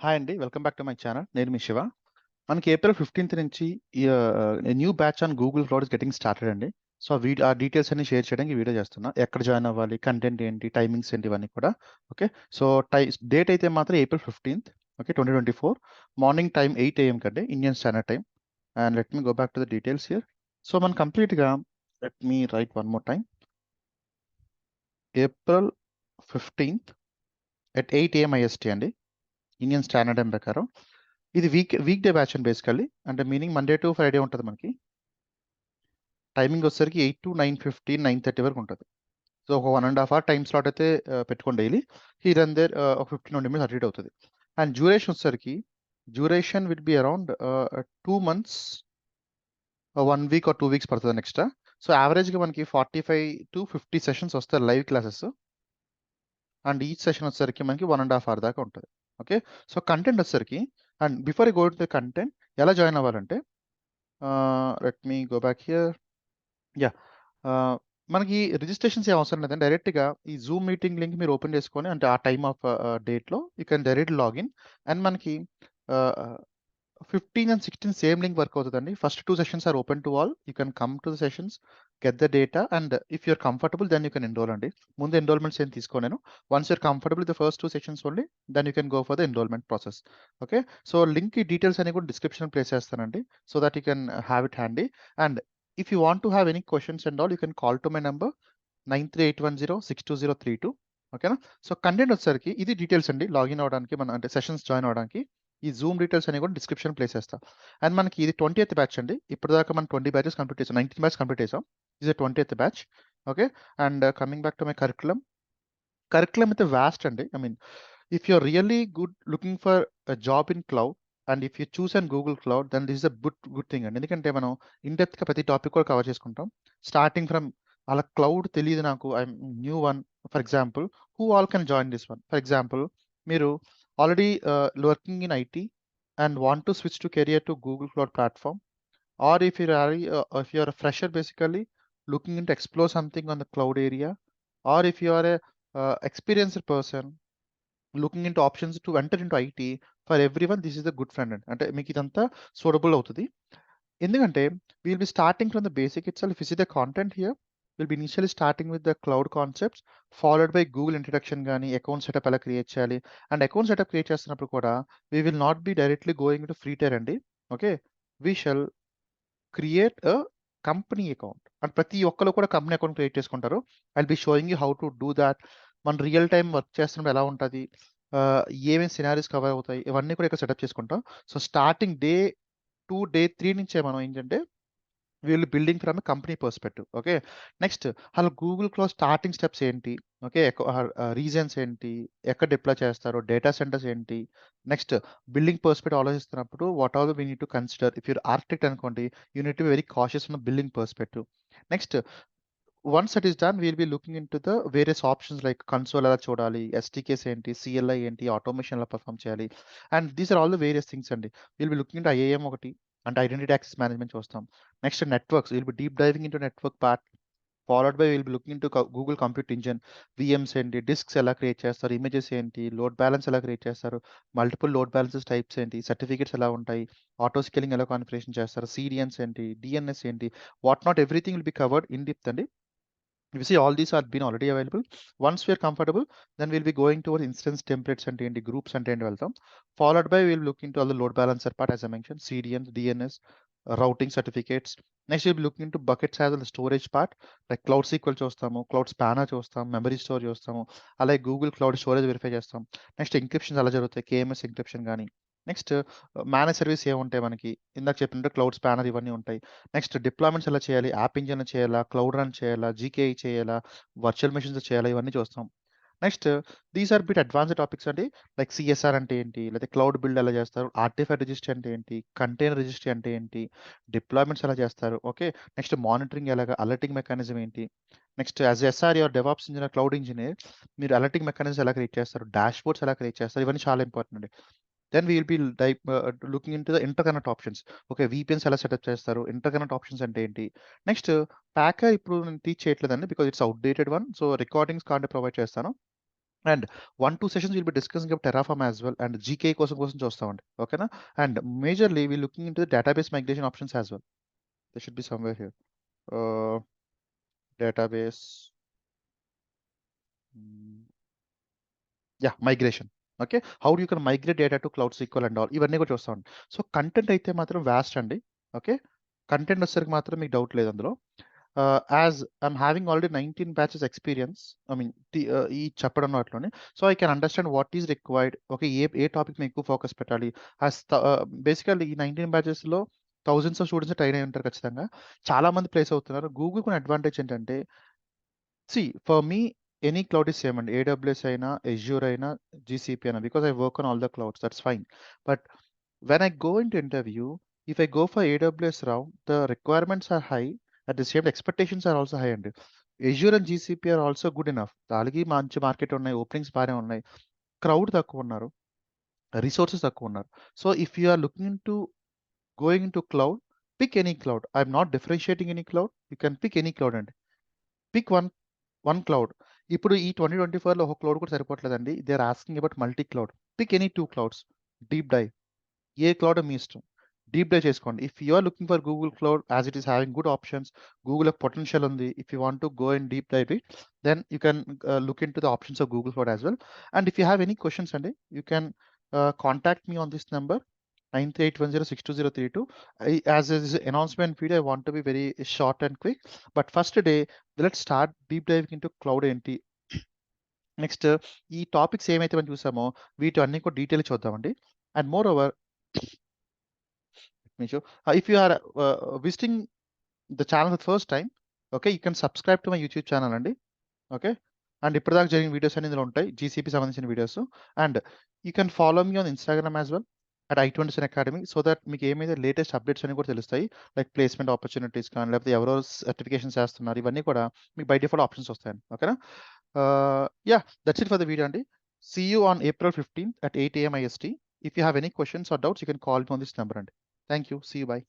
Hi అండి. Welcome back to my channel. నేను మీ శివ. మనకి ఏప్రిల్ 15th నుంచి new batch on Google cloud is getting started అండి. So ఆ డీటెయిల్స్ అన్ని షేర్ చేయడానికి వీడియో చేస్తున్నా. ఎక్కడ జాయిన్ అవ్వాలి, కంటెంట్ ఏంటి, టైమింగ్స్ ఏంటి, ఇవన్నీ కూడా. ఓకే. సో డేట్ అయితే మాత్రం April 15th, okay, 2024 morning time 8 AM కండి, Indian standard time. And let me go back to the details here. So మనం కంప్లీట్గా let me right one more time. April 15th at 8 AM IST అండి, Indian standard time ప్రకారం. ఇది week day batch అండి basically. అంటే meaning Monday to Friday ఉంటుంది మనకి. Timing వచ్చేసరికి 8 to 9:15, 9:30 వరకు ఉంటుంది. సో ఒక 1.5 hour టైం స్లాట్ అయితే పెట్టుకోండి డైలీ. హీర్ అండ్ దేర్ ఒక 15-20 minutes అటు ఇటు అవుతుంది. And duration will be around 2 months, 1 week or 2 weeks పడుతుంది నెక్స్ట్. సో యావరేజ్గా మనకి 45 to 50 సెషన్స్ వస్తాయి live classes. And each session వచ్చేసరికి మనకి 1.5 hour దాకా ఉంటుంది. ఓకే. సో కంటెంట్ వచ్చేసరికి, and before go to the content, ఎలా జాయిన్ అవ్వాలంటే, let me go back here. Yeah. మనకి రిజిస్ట్రేషన్స్ ఏం అవసరం లేదండి. డైరెక్ట్‌గా ఈ జూమ్ మీటింగ్ లింక్ మీరు ఓపెన్ చేసుకొని, అంటే ఆ టైమ్ ఆఫ్ డేట్‌లో you can direct login. And మనకి 15 and 16 సేమ్ లింక్ వర్క్ అవుతదండి. First 2 sessions are open to all. You can come to the sessions, get the data, and if you are comfortable then you can enroll అండి. ముందు enrollments ఏం తీసుకోను నేను. Once you are comfortable with the first 2 sessions only, then you can go for the enrollment process. Okay. So link details అన్ని కూడా డిస్క్రిప్షన్‌లో place చేస్తానండి. So that you can have it handy. And if you want to have any questions and all, you can call to my number 9381062032. ఓకేనా. So content వచ్చేసరికి ఇది details అండి. Login అవ్వడానికి, మన అంటే సెషన్స్ జాయిన్ అవ్వడానికి ఈ జూమ్ డీటెయిల్స్ అన్ని కూడా డిస్క్రిప్షన్ ప్లేస్ చేస్తా. అండ్ మనకి ఇది 20th బ్యాచ్ అండి. ఇప్పటిదాకా మనం 20 బ్యాచెస్ కంప్లీట్ చేసాం. 19 బ్యాచ్ కంప్లీట్ చేసాం. ఇది 20th batch. Okay. And coming back to my curriculum అయితే వాస్ట్ అండి. I mean, if you are really looking for a job in cloud, and if you choose and Google cloud, then this is a good thing అండి. ఎందుకంటే మనం in డెప్త్‌గా ప్రతి topic కూడా cover చేసుకుంటాం. Starting from, అలా cloud తెలీదు నాకు, I'm new one, for example, who all can join this one. For example, మీరు already working in IT and want to switch to career to Google Cloud Platform, or if you are a fresher basically looking into explore something on the cloud area, or if you are a experienced person looking into options to enter into IT, for everyone this is a good friend. అంటే మీకు ఇదంతా suitable అవుతుంది. ఎందుకంటే we'll be starting from the basic itself. If you see the content here, we'll be initially starting with the cloud concepts, followed by Google introduction గానీ, account setup ఎలా create చేయాలి. And account setup create చేస్తున్నప్పుడు కూడా we will not be directly going into free tier అండి. Okay. we shall create a company account. And ప్రతి ఒక్కళ్ళు కూడా company account create చేసుకుంటారు. I'll be showing you how to do that. మన real time work చేస్తున్నప్పుడు ఎలా ఉంటది, ఏమేమి సినారీస్ కవర్ అవుతాయి, ఇవన్నీ కూడా ఇక్కడ సెటప్ చేసుకుంటాం. సో స్టార్టింగ్ డే 2, డే 3 నుంచే మనం ఏంటంటే వీళ్ళు building from a company perspective. Okay. Next, అసలు గూగుల్ క్లౌడ్ స్టార్టింగ్ స్టెప్స్ ఏంటి, ఓకే, రీజన్స్ ఏంటి, ఎక్కడ డిప్లాయ్ చేస్తారు, డేటా సెంటర్స్ ఏంటి. నెక్స్ట్, బిల్డింగ్ పర్స్పెక్టివ్ ఆలోచిస్తున్నప్పుడు what all we need to consider. If your architect అనుకోండి, you need to be very cautious ఉన్న building perspective. Next, once that is done, we'll be looking into the various options like console ఎలా చూడాలి, ఎస్టీకేస్ ఏంటి, CLI ఏంటి, automation ఎలా perform చేయాలి. And these are all the various things అండి. We'll be looking into IAM ఒకటి, అంటే identity access management చూస్తాం. Next networks, will be deep diving into network part. Followed by will be looking into Google compute engine, VMs ఏంటి, disks ఎలా create చేస్తారు, images ఏంటి, load balance ఎలా create చేస్తారు, multiple load balances types ఏంటి, certificates ఎలా ఉంటాయి, ఆటో స్కేలింగ్ ఎలా కాన్ఫిగరేషన్ చేస్తారు, సిడిఎన్స్ ఏంటి, డిఎన్ఎస్ ఏంటి, what not everything will be covered in depth అండి. If you see, all these are been already available. Once we are comfortable, then we'll be going towards instance templates and groups and వెళ్తాం. Followed by we'll look into all the load balancer part, as I mentioned, CDNs, DNS, routing certificates. Next we'll be looking into buckets as well, the storage part, like Cloud SQL చూస్తాము, Cloud Spanner చూస్తాం, memory store చూస్తాము, అలాగే Google cloud storage verify చేస్తాం. Next ఎన్క్రిప్షన్స్ ఎలా జరుగుతాయి, KMS encryption కానీ. Next, manage service ఏముంటాయి మనకి, ఇందాక చెప్పినట్టు క్లౌడ్ స్పానర్ ఇవన్నీ ఉంటాయి. నెక్స్ట్, డిప్లాయ్మెంట్స్ ఎలా చేయాలి, యాప్ ఇంజిన్ చేయాలా, క్లౌడ్ రన్ చేయాలా, జీకేఐ చేయాలా, వర్చువల్ మెషిన్స్ చేయాలా, ఇవన్నీ చూస్తాం. Next, these are bit advanced topics అండి. లైక్ సిఎస్ఆర్ అంటే ఏంటి, లేదా క్లౌడ్ బిల్డ్ ఎలా చేస్తారు, ఆర్టిఫైడ్ రిజిస్ట్రీ అంటే ఏంటి, కంటైనర్ రిజిస్ట్రీ అంటే ఏంటి, డిప్లాయ్మెంట్స్ ఎలా చేస్తారు. ఓకే. నెక్స్ట్, మానిటరింగ్ ఎలాగా, అలర్టింగ్ మెకానిజం ఏంటి. Next, as SR your DevOps engineer, cloud engineer, మీరు అలర్టింగ్ మెకానిజం ఎలా క్రియేట్ చేస్తారు, డాష్ బోర్డ్స్ ఎలా క్రియేట్ చేస్తారు, ఇవన్నీ చాలా ఇంపార్టెంట్ అండి. Then we will be looking into the interconnect options. Okay, VPNs ఎలా సెటప్ చేస్తారు, ఇంటర్కనెక్ట్ ఆప్షన్స్ అంటే ఏంటి. నెక్స్ట్, ప్యాకర్ ఇప్పుడు నేను టీచ్ చేయట్లేదండి, because it's outdated one. So recordings కాంటే ప్రొవైడ్ చేస్తాను. And 1-2 sessions will be discussing about Terraform as well and GK కోసం చూస్తామండి. ఓకేనా? And majorly we looking into the database migration options as well. They should be somewhere here. Database migration. Okay. How you can migrate data to cloud SQL and all ఇవన్నీ కూడా చూస్తామండి. So content అయితే మాత్రం vast అండి. Okay. Content వచ్చేసరికి మాత్రం మీకు doubt లేదు అందులో. As I'm having already 19 batches experience I mean ఈ చెప్పడం వాటిలోనే. So I can understand what is required. Okay. A topic మీద ఎక్కువ ఫోకస్ పెట్టాలి. బేసికల్లీ ఈ 19 బ్యాచెస్‌లో థౌసండ్స్ ఆఫ్ స్టూడెంట్స్ ట్రైన్ అయ్యి ఉంటారు ఖచ్చితంగా. చాలా మంది ప్లేస్ అవుతున్నారు. గూగుల్‌కున్న అడ్వాంటేజ్ ఏంటంటే for me any cloud is same అండి. ఏడబ్ల్యూఎస్ అయినా, అజ్యూర్ అయినా, జీసీపీ అయినా because I work on all the clouds that's fine. But when I go into interview, if I go for AWS round, the requirements are high. At the same expectations are also high అండి. Azure and GCP are also good enough. దానికి మంచి market ఉన్నాయి. Openings బానే ఉన్నాయి. Crowd తక్కువ ఉన్నారు. Resources తక్కువ ఉన్నారు. So if you are looking into going into cloud, pick any cloud. I'm not differentiating any cloud. You can pick any cloud అండి. Pick one cloud. ఇప్పుడు ఈ 2024లో ఒక క్లౌడ్ కూడా సరిపోవట్లేదండి. They are asking about multi cloud. Pick any 2 clouds. Deep dive. ఏ cloud మీ ఇష్టం. డీప్ డైవ్ చేసుకోండి. If you are looking for Google cloud as it is having good options, Google potential ఉంది. If you want to go and deep dive it, then you can look into the options of Google cloud as well. And if you have any questions అండి, you can contact me on this number 9381062032. As this announcement video, I want to be very short and quick. But first today, let's start deep diving into cloud ఏంటి. Next ఈ topics ఏమైతే మనం చూసామో వీటన్ని కూడా detail చూద్దామండి. And more over if you are visiting the channel for the first time, okay, you can subscribe to my YouTube channel అండి. Okay. And ఇప్పటిదాకా జరిగిన videos అన్ని ఇందులో ఉంటాయి. జీసీపీ సంబంధించిన videos. And you can follow me on Instagram as well at i20 academy so that మీకు ఏమైతే latest updates అన్ని కూడా తెలుస్తాయి. లైక్ ప్లేస్‌మెంట్ ఆపర్చునిటీస్ కానీ లేకపోతే ఎవరో సర్టిఫికేషన్స్ చేస్తున్నారు. ఇవన్నీ కూడా మీకు బై డిఫాల్ట్ ఆప్షన్స్ వస్తాయండి. ఓకేనా? That's it for the video అండి. See you on April 15th at 8 AM IST. If you have any questions or doubts, you can call me on this number అండి. Thank you. See you. By.